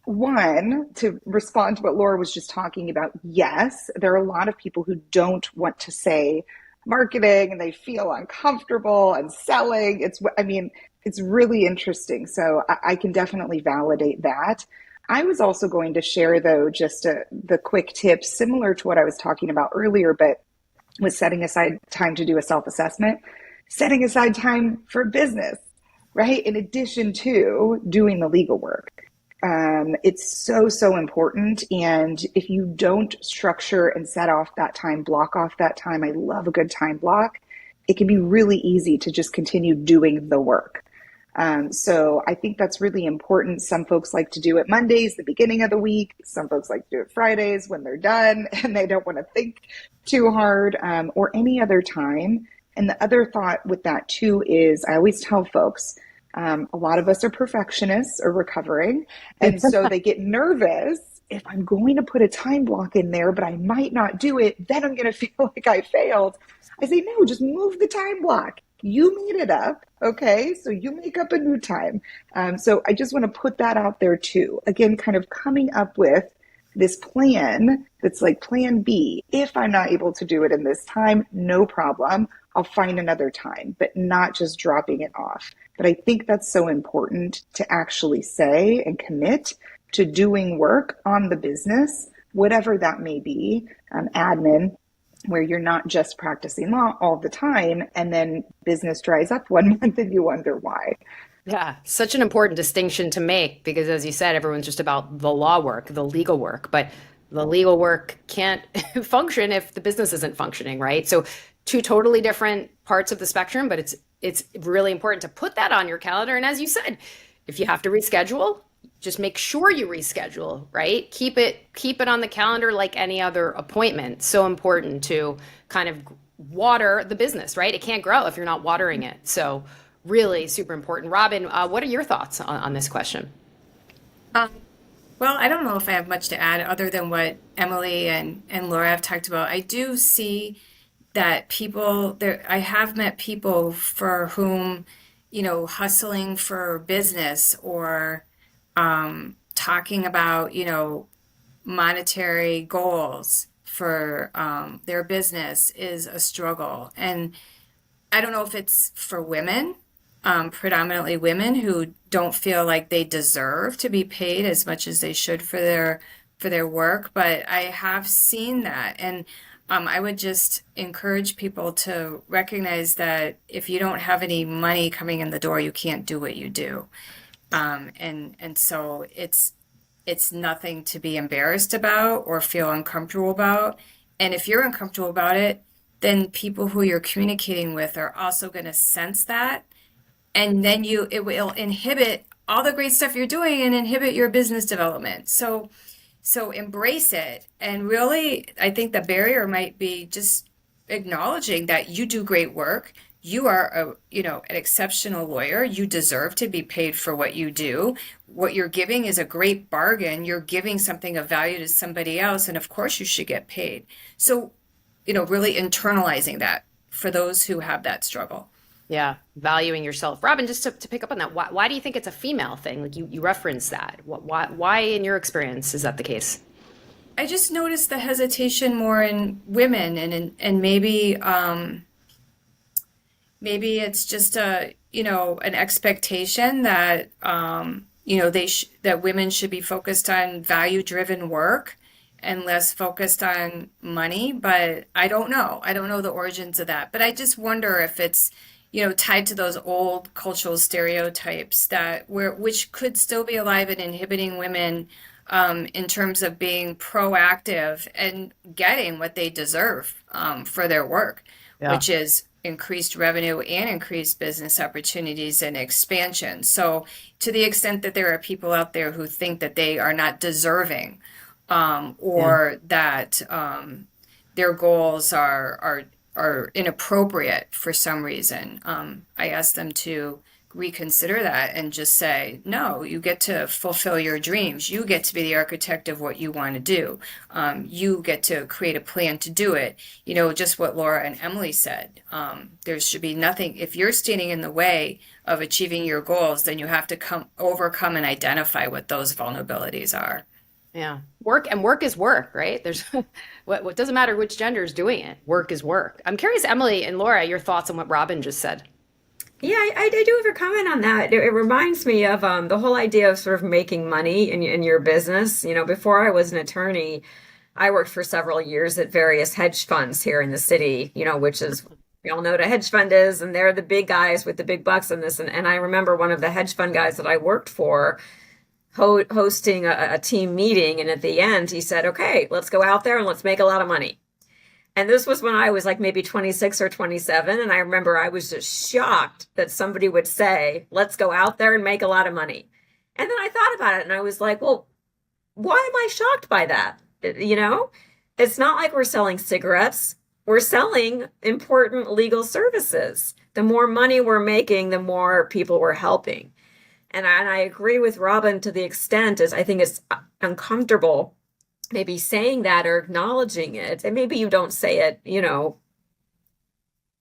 one, to respond to what Laura was just talking about, yes, there are a lot of people who don't want to say marketing and they feel uncomfortable and selling. It's really interesting. So I can definitely validate that. I was also going to share, though, just the quick tips similar to what I was talking about earlier, but with setting aside time to do a self-assessment, setting aside time for business. Right? In addition to doing the legal work. It's so important. And if you don't structure and set off that time, block off that time, I love a good time block, it can be really easy to just continue doing the work. So I think that's really important. Some folks like to do it Mondays, the beginning of the week. Some folks like to do it Fridays when they're done and they don't want to think too hard, or any other time. And the other thought with that too is I always tell folks, a lot of us are perfectionists or recovering. And so they get nervous if I'm going to put a time block in there, but I might not do it, then I'm going to feel like I failed. I say, no, just move the time block. You made it up. Okay. So you make up a new time. So I just want to put that out there too. Again, kind of coming up with this plan that's like plan B. If I'm not able to do it in this time, no problem. I'll find another time, but not just dropping it off. But I think that's so important to actually say and commit to doing work on the business, whatever that may be, admin, where you're not just practicing law all the time and then business dries up one month and you wonder why. Yeah, such an important distinction to make because, as you said, everyone's just about the law work, the legal work, but the legal work can't function if the business isn't functioning, right? So two totally different parts of the spectrum, but it's really important to put that on your calendar. And as you said, if you have to reschedule, just make sure you reschedule, right? Keep it on the calendar like any other appointment. So important to kind of water the business, right? It can't grow if you're not watering it. So really super important. Robin, what are your thoughts on this question? Well, I don't know if I have much to add other than what Emily and Laura have talked about. I do see that I have met people for whom, hustling for business or talking about, monetary goals for their business is a struggle. And I don't know if it's for women, predominantly women who don't feel like they deserve to be paid as much as they should for their work, but I have seen that. And I would just encourage people to recognize that if you don't have any money coming in the door, you can't do what you do. And so it's nothing to be embarrassed about or feel uncomfortable about. And if you're uncomfortable about it, then people who you're communicating with are also going to sense that. And then it will inhibit all the great stuff you're doing and inhibit your business development. So embrace it. And really, I think the barrier might be just acknowledging that you do great work. You are an exceptional lawyer. You deserve to be paid for what you do. What you're giving is a great bargain. You're giving something of value to somebody else, and of course you should get paid. So, really internalizing that for those who have that struggle. Yeah, valuing yourself. Robin, just to pick up on that, why do you think it's a female thing? Like you referenced that. Why, in your experience, is that the case? I just noticed the hesitation more in women, and maybe it's just an expectation that that women should be focused on value-driven work and less focused on money. But I don't know. I don't know the origins of that. But I just wonder if it's tied to those old cultural stereotypes which could still be alive and inhibiting women in terms of being proactive and getting what they deserve for their work, which is increased revenue and increased business opportunities and expansion. So to the extent that there are people out there who think that they are not deserving or that their goals are inappropriate for some reason, I ask them to reconsider that and just say, no, you get to fulfill your dreams. You get to be the architect of what you want to do. You get to create a plan to do it. Just what Laura and Emily said. There should be nothing. If you're standing in the way of achieving your goals, then you have to overcome and identify what those vulnerabilities are. Yeah. Work is work, right? There's what doesn't matter which gender is doing it. Work is work. I'm curious, Emily and Laura, your thoughts on what Robin just said. Yeah, I do have a comment on that. It reminds me of the whole idea of sort of making money in your business. Before I was an attorney, I worked for several years at various hedge funds here in the city, which is, we all know what a hedge fund is, and they're the big guys with the big bucks in this. And I remember one of the hedge fund guys that I worked for hosting a team meeting. And at the end, he said, okay, let's go out there and let's make a lot of money. And this was when I was like maybe 26 or 27. And I remember I was just shocked that somebody would say, let's go out there and make a lot of money. And then I thought about it and I was like, well, why am I shocked by that? It's not like we're selling cigarettes. We're selling important legal services. The more money we're making, the more people we're helping. And I agree with Robin to the extent is I think it's uncomfortable maybe saying that or acknowledging it. And maybe you don't say it,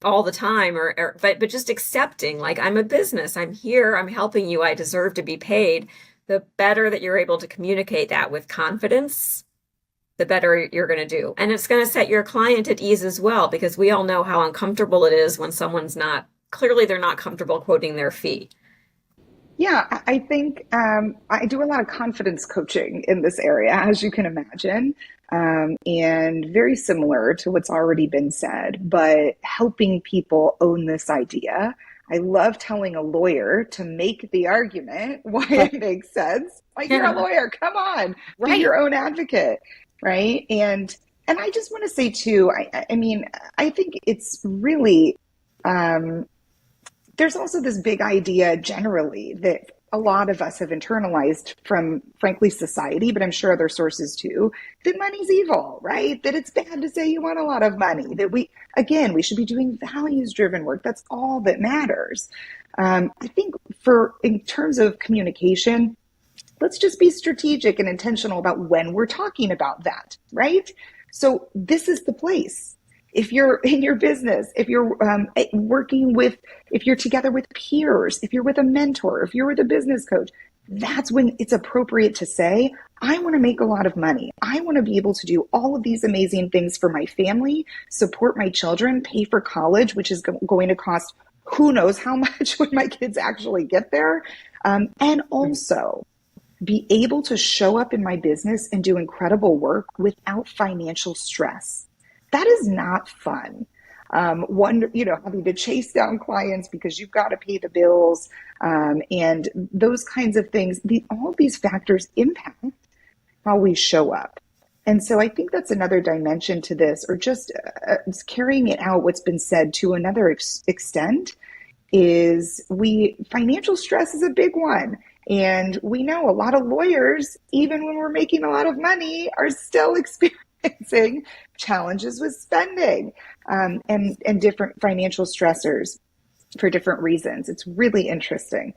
all the time but just accepting, like, I'm a business, I'm here, I'm helping you, I deserve to be paid. The better that you're able to communicate that with confidence, the better you're going to do. And it's going to set your client at ease as well, because we all know how uncomfortable it is when someone's clearly they're not comfortable quoting their fee. Yeah, I think I do a lot of confidence coaching in this area, as you can imagine, and very similar to what's already been said, but helping people own this idea. I love telling a lawyer to make the argument why it makes sense. Like, you're a lawyer, come on, be your own advocate, right? And I just want to say too, I mean, I think it's really, there's also this big idea generally that a lot of us have internalized from, frankly, society, but I'm sure other sources too, that money's evil, right? That it's bad to say you want a lot of money, that we should be doing values-driven work. That's all that matters. I think in terms of communication, let's just be strategic and intentional about when we're talking about that, right? So this is the place. If you're in your business, if you're if you're together with peers, if you're with a mentor, if you're with a business coach, that's when it's appropriate to say, I want to make a lot of money. I want to be able to do all of these amazing things for my family, support my children, pay for college, which is going to cost who knows how much when my kids actually get there. And also be able to show up in my business and do incredible work without financial stress. that is not fun. Having to chase down clients because you've got to pay the bills, and those kinds of things, all of these factors impact how we show up. And so I think that's another dimension to this, or just carrying it out, what's been said to another extent, is financial stress is a big one. And we know a lot of lawyers, even when we're making a lot of money, are still experiencing challenges with spending, and different financial stressors for different reasons. It's really interesting.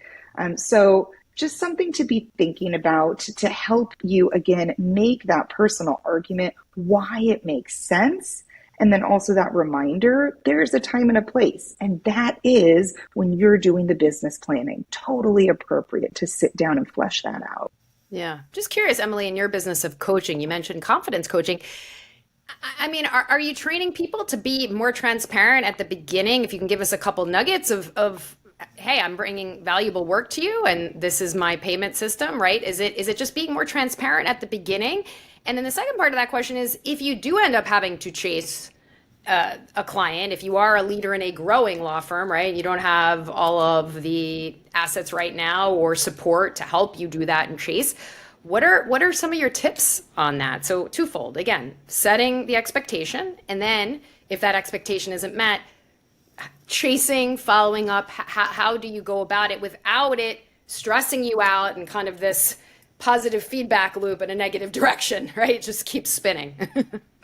So just something to be thinking about to help you, again, make that personal argument, why it makes sense. And then also that reminder, there's a time and a place. And that is when you're doing the business planning. Totally appropriate to sit down and flesh that out. Yeah. Just curious, Emily, in your business of coaching, you mentioned confidence coaching. I mean, are you training people to be more transparent at the beginning? If you can give us a couple nuggets of hey, I'm bringing valuable work to you and this is my payment system, right? Is it just being more transparent at the beginning? And then the second part of that question is, if you do end up having to chase a client, if you are a leader in a growing law firm, right, and you don't have all of the assets right now or support to help you do that and chase, what are some of your tips on that? So twofold, again, setting the expectation, and then if that expectation isn't met, chasing, following up, how do you go about it without it stressing you out and kind of this positive feedback loop in a negative direction, right? It just keeps spinning.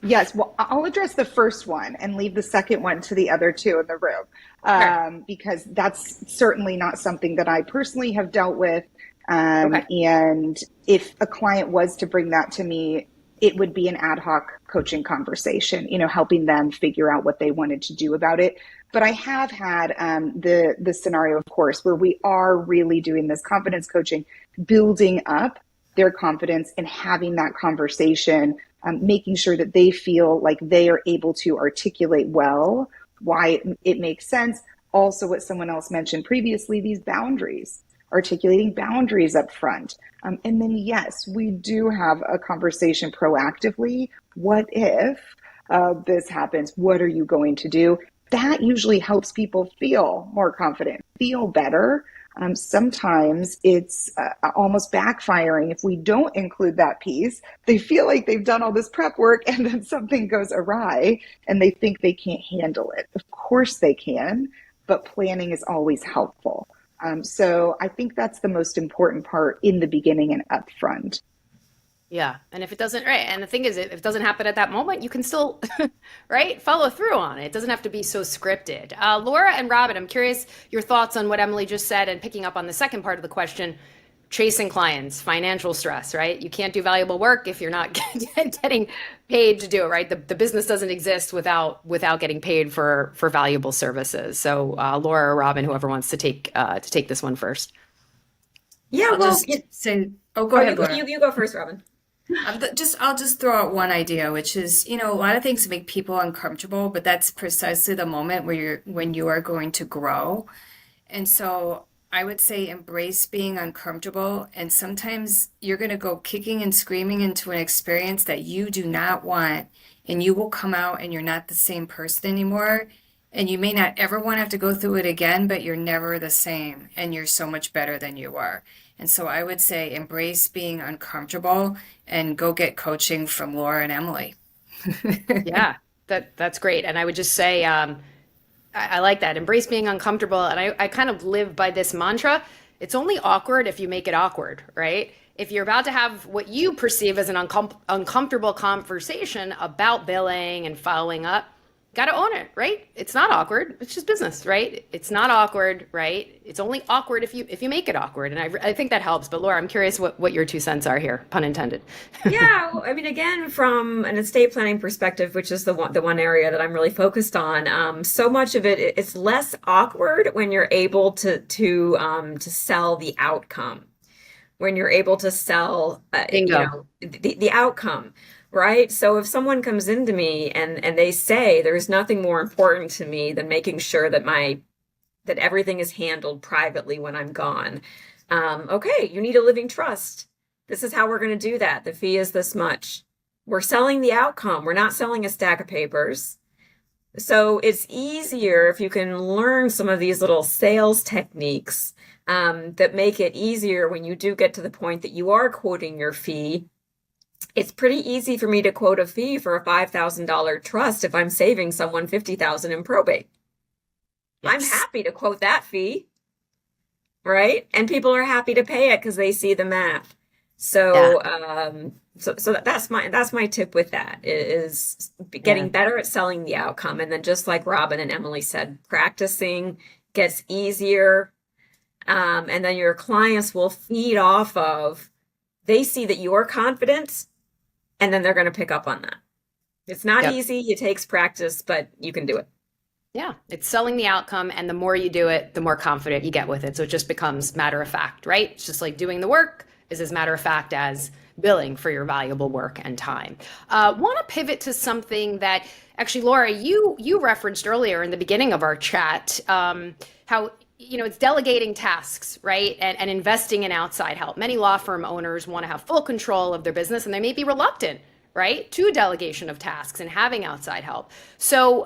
Yes, well, I'll address the first one and leave the second one to the other two in the room, Sure. because that's certainly not something that I personally have dealt with. Okay. And if a client was to bring that to me, it would be an ad hoc coaching conversation, helping them figure out what they wanted to do about it. But I have had the scenario, of course, where we are really doing this confidence coaching, building up their confidence and having that conversation, making sure that they feel like they are able to articulate well why it makes sense. Also, what someone else mentioned previously, these boundaries, articulating boundaries up front. And then, yes, we do have a conversation proactively. What if this happens? What are you going to do? That usually helps people feel more confident, feel better. Sometimes it's almost backfiring if we don't include that piece. They feel like they've done all this prep work and then something goes awry and they think they can't handle it. Of course they can, but planning is always helpful. So I think that's the most important part in the beginning and upfront. Yeah. And if it doesn't, right. And the thing is, if it doesn't happen at that moment, you can still, right, follow through on it. It doesn't have to be so scripted. Laura and Robin, I'm curious your thoughts on what Emily just said and picking up on the second part of the question, chasing clients, financial stress, right? You can't do valuable work if you're not getting paid to do it, right? The business doesn't exist without getting paid for valuable services. So Laura or Robin, whoever wants to take this one first. Yeah, I'll well, just say, go ahead, Laura. you go first, Robin. I'll just throw out one idea, which is, a lot of things make people uncomfortable, but that's precisely the moment when you are going to grow. And so I would say embrace being uncomfortable. And sometimes you're going to go kicking and screaming into an experience that you do not want, and you will come out and you're not the same person anymore. And you may not ever want to have to go through it again, but you're never the same, and you're so much better than you were. And so I would say embrace being uncomfortable and go get coaching from Laura and Emily. Yeah, that's great. And I would just say, I like that. Embrace being uncomfortable. And I kind of live by this mantra. It's only awkward if you make it awkward, right? If you're about to have what you perceive as an uncomfortable conversation about billing and following up, got to own it, right? It's not awkward. It's just business, right? It's not awkward, right? It's only awkward if you make it awkward. And I think that helps. But Laura, I'm curious what your 2 cents are here, pun intended. Yeah, I mean, again, from an estate planning perspective, which is the one area that I'm really focused on, so much of it's less awkward when you're able to sell the outcome, when you're able to sell the outcome. Right. So if someone comes into me and they say there's nothing more important to me than making sure that that everything is handled privately when I'm gone. Okay, you need a living trust. This is how we're going to do that. The fee is this much. We're selling the outcome. We're not selling a stack of papers. So it's easier if you can learn some of these little sales techniques that make it easier when you do get to the point that you are quoting your fee. It's pretty easy for me to quote a fee for a $5,000 trust if I'm saving someone $50,000 in probate. Yes. I'm happy to quote that fee, right? And people are happy to pay it because they see the math. So, so that's my tip with that is getting better at selling the outcome. And then just like Robin and Emily said, practicing gets easier. And then your clients will feed off of, they see that you're confident, and then they're going to pick up on that. It's not easy. It takes practice, but you can do it. Yeah, it's selling the outcome, and the more you do it, the more confident you get with it. So it just becomes matter of fact, right? It's just like doing the work is as matter of fact as billing for your valuable work and time. Want to pivot to something that actually, Laura, you referenced earlier in the beginning of our chat, how it's delegating tasks, right? And investing in outside help. Many law firm owners want to have full control of their business, and they may be reluctant, right, to delegation of tasks and having outside help. So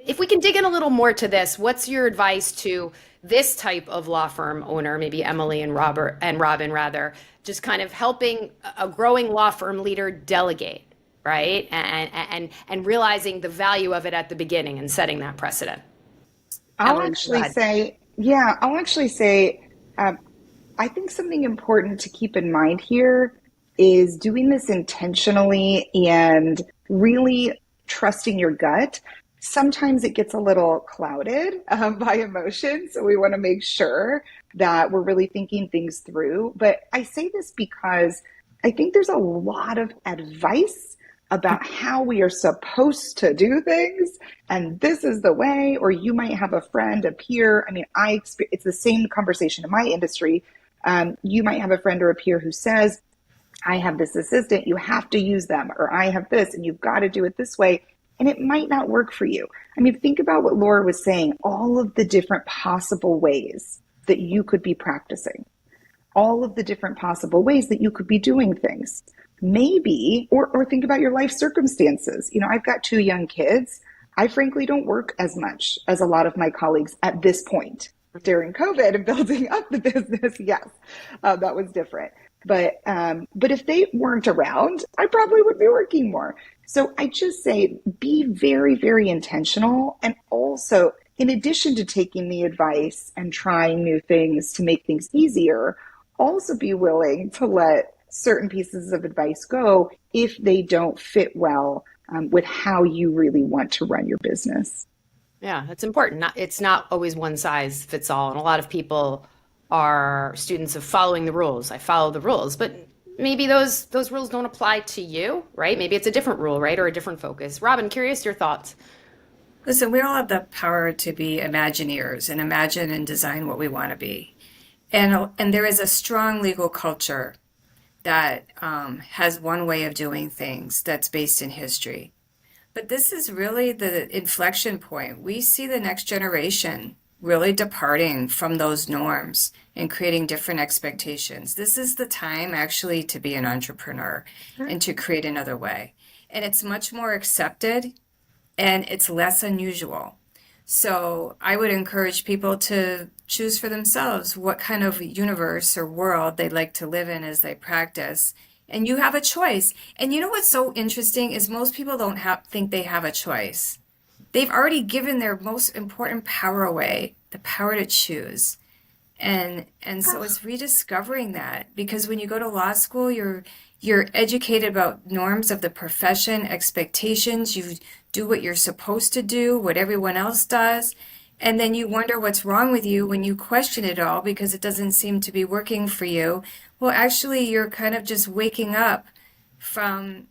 if we can dig in a little more to this, what's your advice to this type of law firm owner, maybe Emily and Robin rather, just kind of helping a growing law firm leader delegate, right? And realizing the value of it at the beginning and setting that precedent. I'll actually say, I think something important to keep in mind here is doing this intentionally and really trusting your gut. Sometimes it gets a little clouded by emotion, so we want to make sure that we're really thinking things through. But I say this because I think there's a lot of advice about how we are supposed to do things, and this is the way. Or you might have a friend, a peer. I mean, it's the same conversation in my industry. You might have a friend or a peer who says, I have this assistant, you have to use them, or I have this and you've got to do it this way. And it might not work for you. I mean, think about what Laura was saying, all of the different possible ways that you could be practicing, all of the different possible ways that you could be doing things. Maybe, or think about your life circumstances. I've got 2 young kids. I frankly don't work as much as a lot of my colleagues at this point. During COVID and building up the business, yes, that was different. But if they weren't around, I probably would be working more. So I just say, be very, very intentional. And also, in addition to taking the advice and trying new things to make things easier, also be willing to let certain pieces of advice go if they don't fit well with how you really want to run your business. Yeah, that's important. It's not always one size fits all. And a lot of people are students of following the rules. I follow the rules, but maybe those rules don't apply to you, right? Maybe it's a different rule, right? Or a different focus. Robin, curious your thoughts. Listen, we all have the power to be Imagineers and imagine and design what we want to be. And there is a strong legal culture that has one way of doing things that's based in history. But this is really the inflection point. We see the next generation really departing from those norms and creating different expectations. This is the time actually to be an entrepreneur and to create another way. And it's much more accepted and it's less unusual. So I would encourage people to choose for themselves what kind of universe or world they'd like to live in as they practice. And you have a choice. And you know what's so interesting is most people don't think they have a choice. They've already given their most important power away, the power to choose. And so it's rediscovering that, because when you go to law school, you're educated about norms of the profession, expectations, you do what you're supposed to do, what everyone else does. And then you wonder what's wrong with you when you question it all because it doesn't seem to be working for you. Well, actually, you're kind of just waking up from,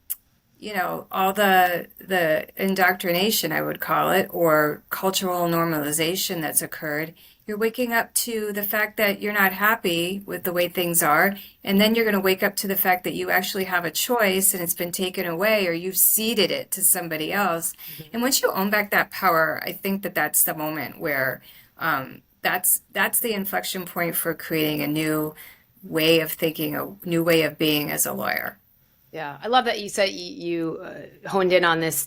all the indoctrination, I would call it, or cultural normalization that's occurred. You're waking up to the fact that you're not happy with the way things are. And then you're going to wake up to the fact that you actually have a choice and it's been taken away, or you've ceded it to somebody else. Mm-hmm. And once you own back that power, I think that that's the moment where that's the inflection point for creating a new way of thinking, a new way of being as a lawyer. Yeah, I love that you said you honed in on this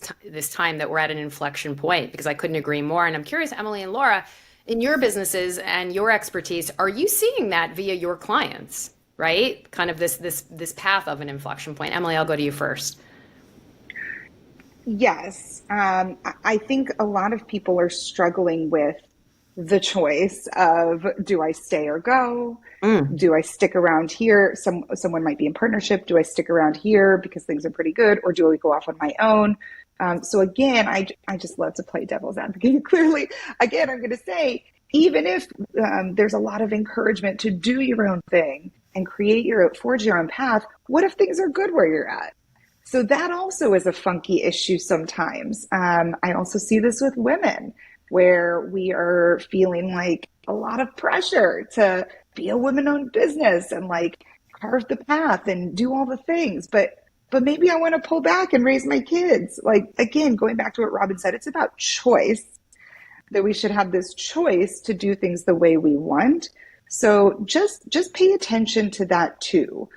time that we're at an inflection point, because I couldn't agree more. And I'm curious, Emily and Laura, in your businesses and your expertise, are you seeing that via your clients, right? Kind of this path of an inflection point. Emily, I'll go to you first. Yes. I think a lot of people are struggling with the choice of, do I stay or go? Do I stick around here? Someone might be in partnership. Do I stick around here because things are pretty good, or do I go off on my own? So again, I just love to play devil's advocate. Clearly, again, I'm going to say, even if there's a lot of encouragement to do your own thing and forge your own path, what if things are good where you're at? So that also is a funky issue sometimes. I also see this with women, where we are feeling like a lot of pressure to be a women-owned business and like carve the path and do all the things. But maybe I want to pull back and raise my kids. Like, again, going back to what Robin said, it's about choice, that we should have this choice to do things the way we want. So just pay attention to that too.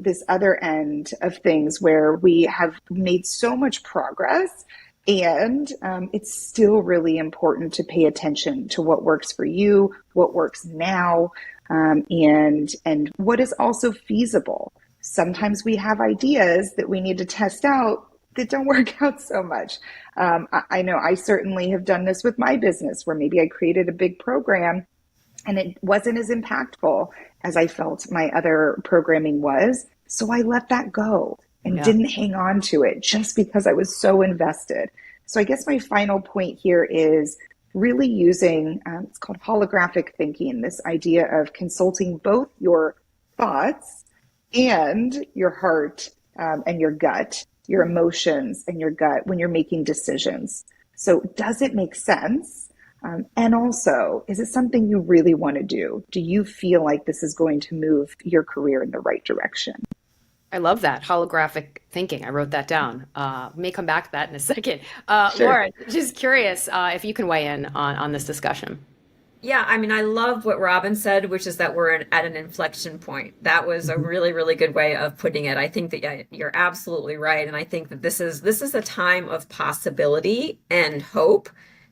This other end of things where we have made so much progress, and it's still really important to pay attention to what works for you, what works now, and what is also feasible. Sometimes we have ideas that we need to test out that don't work out so much. I know I certainly have done this with my business, where maybe I created a big program and it wasn't as impactful as I felt my other programming was. So I let that go and didn't hang on to it just because I was so invested. So I guess my final point here is really using, it's called holographic thinking, this idea of consulting both your thoughts and your heart and your gut, your emotions and your gut when you're making decisions. So does it make sense? And also, is it something you really want to do? Do you feel like this is going to move your career in the right direction? I love that holographic thinking. I wrote that down. May come back to that in a second. Sure. Laura, just curious if you can weigh in on this discussion. Yeah, I mean, I love what Robin said, which is that we're at an inflection point. That was a really, really good way of putting it. I think that you're absolutely right, and I think that this is a time of possibility and hope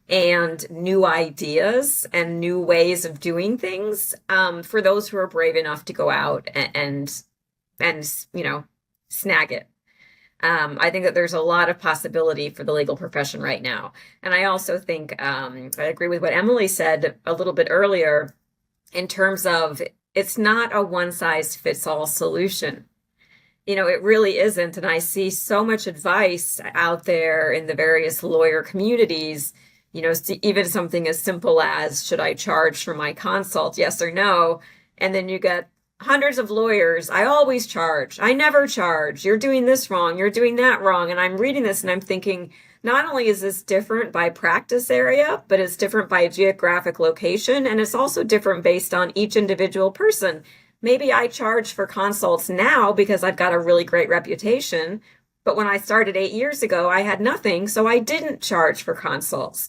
and new ideas and new ways of doing things for those who are brave enough to go out and snag it. I think that there's a lot of possibility for the legal profession right now. And I also think I agree with what Emily said a little bit earlier in terms of it's not a one-size-fits-all solution. It really isn't. And I see so much advice out there in the various lawyer communities, even something as simple as, should I charge for my consult? Yes or no? And then you get hundreds of lawyers. I always charge. I never charge. You're doing this wrong. You're doing that wrong. And I'm reading this and I'm thinking, not only is this different by practice area, but it's different by geographic location. And it's also different based on each individual person. Maybe I charge for consults now because I've got a really great reputation. But when I started 8 years ago, I had nothing. So I didn't charge for consults.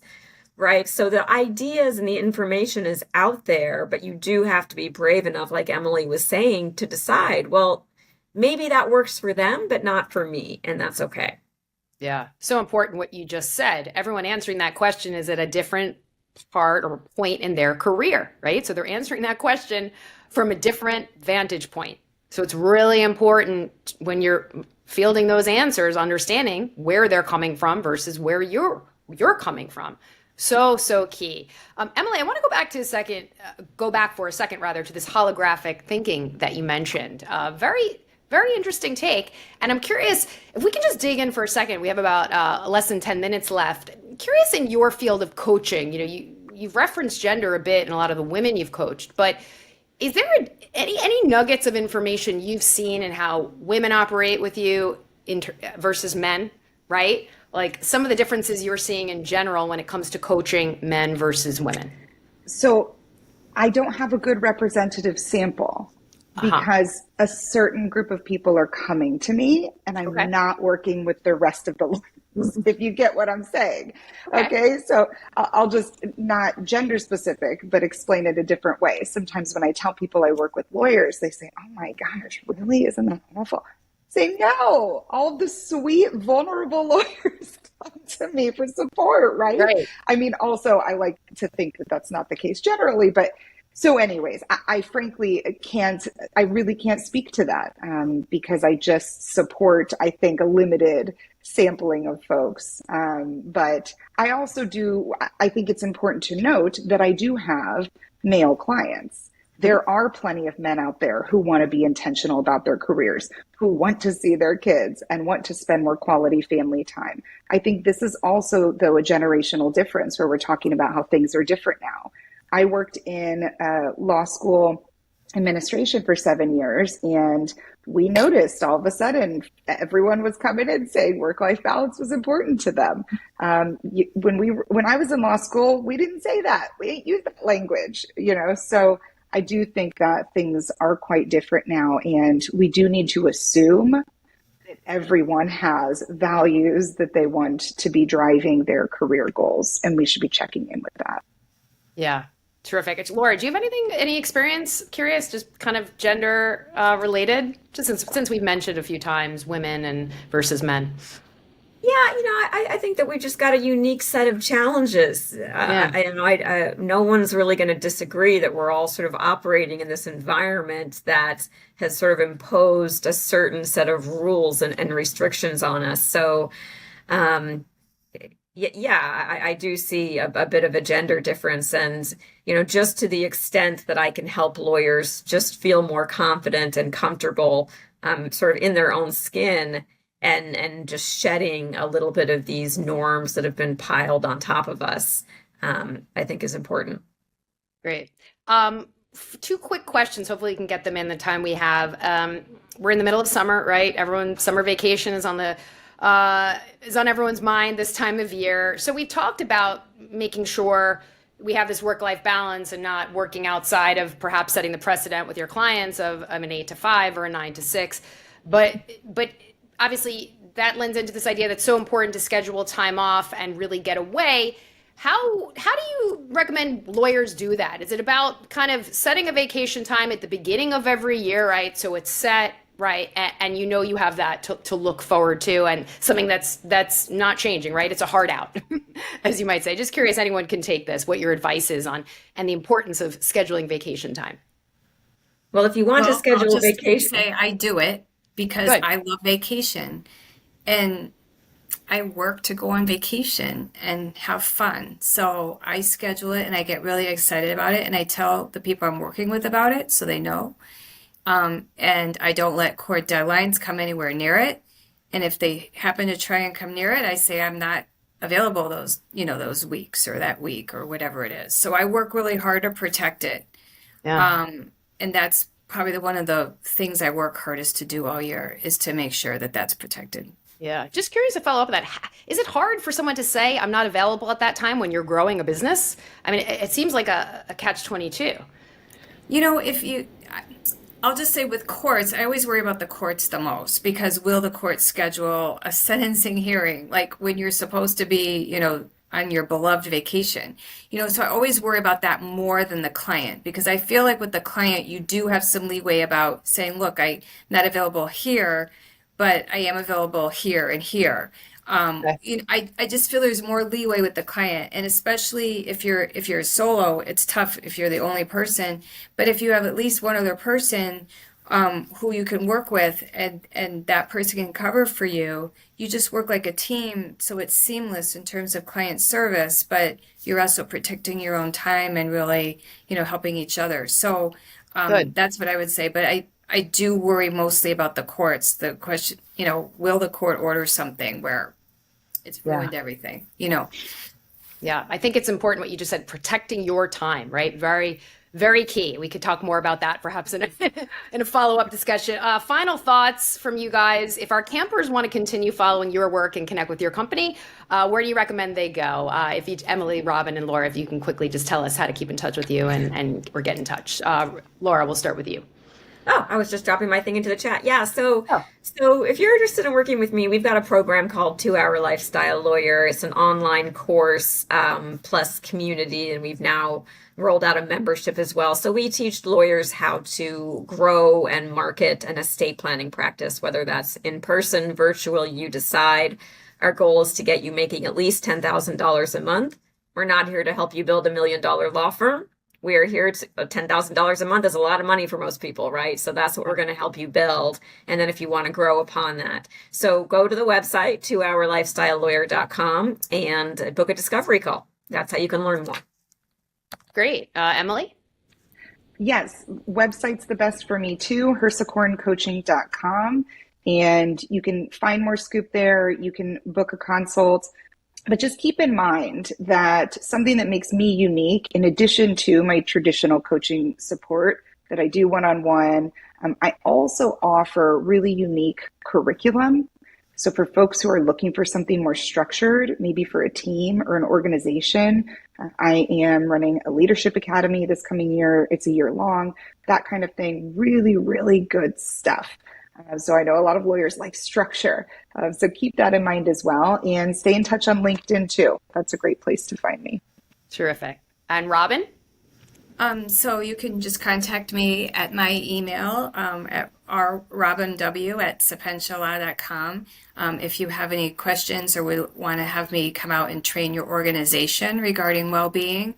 Right. So the ideas and the information is out there, but you do have to be brave enough, like Emily was saying, to decide, well, maybe that works for them, but not for me. And that's okay. Yeah. So important what you just said. Everyone answering that question is at a different part or point in their career, right? So they're answering that question from a different vantage point. So it's really important when you're fielding those answers, understanding where they're coming from versus where you're coming from. So key. Emily, I want to go back for a second to this holographic thinking that you mentioned. Very, very interesting take. And I'm curious if we can just dig in for a second. We have about less than 10 minutes left. Curious in your field of coaching, you've referenced gender a bit in a lot of the women you've coached, but is there any nuggets of information you've seen in how women operate with you versus men, right? Like some of the differences you're seeing in general when it comes to coaching men versus women? So I don't have a good representative sample because a certain group of people are coming to me and I'm not working with the rest of the lawyers, if you get what I'm saying. Okay. So I'll just not gender specific, but explain it a different way. Sometimes when I tell people I work with lawyers, they say, oh my gosh, really? Isn't that awful? saying, no, all the sweet, vulnerable lawyers come to me for support, right? Right. I mean, also, I like to think that that's not the case generally, but so anyways, I frankly I really can't speak to that because I just support, I think, a limited sampling of folks. But I also I think it's important to note that I do have male clients. There are plenty of men out there who want to be intentional about their careers, who want to see their kids and want to spend more quality family time. I think this is also, though, a generational difference where we're talking about how things are different now. I worked in law school administration for 7 years, and we noticed all of a sudden everyone was coming in saying work-life balance was important to them. When I was in law school, we didn't say that. We didn't use that language, So I do think that things are quite different now, and we do need to assume that everyone has values that they want to be driving their career goals, and we should be checking in with that. Yeah. Terrific. Laura, do you have any experience, curious, just kind of gender related, just since we've mentioned a few times women and versus men? Yeah, I think that we've just got a unique set of challenges. No one's really going to disagree that we're all sort of operating in this environment that has sort of imposed a certain set of rules and restrictions on us. So, I do see a bit of a gender difference, and just to the extent that I can help lawyers just feel more confident and comfortable, sort of in their own skin, and just shedding a little bit of these norms that have been piled on top of us, I think is important. Great. Two quick questions. Hopefully, you can get them in the time we have. We're in the middle of summer, right? Summer vacation is on everyone's mind this time of year. So we talked about making sure we have this work-life balance and not working outside of perhaps setting the precedent with your clients of an 8 to 5 or a 9 to 6. But obviously that lends into this idea that's so important to schedule time off and really get away. How do you recommend lawyers do that? Is it about kind of setting a vacation time at the beginning of every year, right? So it's set, right? And you have that to look forward to, and something that's not changing, right? It's a hard out, as you might say. Just curious, anyone can take this, what your advice is on, and the importance of scheduling vacation time. Well, if you want to schedule I'll vacation, say I do it because Good. I love vacation, and I work to go on vacation and have fun. So I schedule it and I get really excited about it, and I tell the people I'm working with about it so they know. And I don't let court deadlines come anywhere near it. And if they happen to try and come near it, I say I'm not available those weeks or that week or whatever it is. So I work really hard to protect it. Yeah. And that's probably one of the things I work hardest to do all year, is to make sure that that's protected. Yeah. Just curious to follow up on that. Is it hard for someone to say, I'm not available at that time when you're growing a business? I mean, it seems like a catch-22. I'll just say with courts, I always worry about the courts the most, because will the court schedule a sentencing hearing like when you're supposed to be, on your beloved vacation? So I always worry about that more than the client, because I feel like with the client, you do have some leeway about saying, look, I'm not available here, but I am available here and here. I just feel there's more leeway with the client, and especially if you're solo, it's tough if you're the only person. But if you have at least one other person who you can work with, and that person can cover for you, you just work like a team, so it's seamless in terms of client service, but you're also protecting your own time and really, helping each other. So that's what I would say. But I do worry mostly about the courts. The question, will the court order something where it's ruined everything, Yeah, I think it's important what you just said, protecting your time, right? Very, very key. We could talk more about that perhaps in a follow-up discussion. Final thoughts from you guys. If our campers want to continue following your work and connect with your company, where do you recommend they go? Emily, Robin, and Laura, if you can quickly just tell us how to keep in touch with you and or get in touch. Laura, we'll start with you. Oh, I was just dropping my thing into the chat. Yeah, Oh, so if you're interested in working with me, we've got a program called 2 Hour Lifestyle Lawyer. It's an online course plus community, and we've now rolled out a membership as well. So we teach lawyers how to grow and market an estate planning practice, whether that's in person, virtual, you decide. Our goal is to get you making at least $10,000 a month. We're not here to help you build $1 million law firm. We are here to $10,000 a month is a lot of money for most people, right? So that's what we're going to help you build. And then if you want to grow upon that. So go to the website, 2hourlifestylelawyer.com, and book a discovery call. That's how you can learn more. great. Emily? Yes, website's the best for me too, hirsekorncoaching.com. And you can find more scoop there. You can book a consult. But just keep in mind that something that makes me unique, in addition to my traditional coaching support that I do one-on-one, I also offer really unique curriculum. So for folks who are looking for something more structured, maybe for a team or an organization, I am running a leadership academy this coming year. It's a year long, that kind of thing. Really, really good stuff. So I know a lot of lawyers like structure. So keep that in mind as well. And stay in touch on LinkedIn too. That's a great place to find me. Terrific. And Robin? So you can just contact me at my email at rrobinw@sapentialaw.com. If you have any questions or would want to have me come out and train your organization regarding well-being,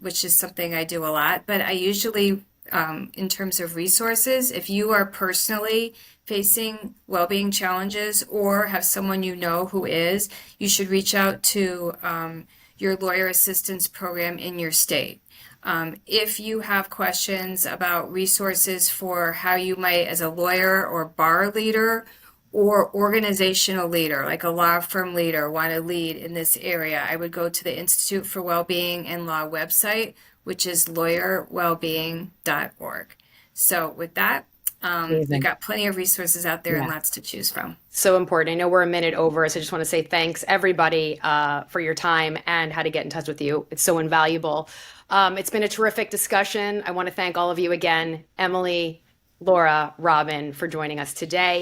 which is something I do a lot. But I usually, in terms of resources, if you are personally facing well-being challenges or have someone you know who is, you should reach out to your lawyer assistance program in your state. If you have questions about resources for how you might, as a lawyer or bar leader or organizational leader, like a law firm leader, want to lead in this area, I would go to the Institute for Wellbeing and Law website, which is lawyerwellbeing.org. So with that, we've got plenty of resources out there and lots to choose from. So important. I know we're a minute over, so I just want to say thanks everybody for your time and how to get in touch with you. It's so invaluable. It's been a terrific discussion. I want to thank all of you again, Emily, Laura, Robin, for joining us today.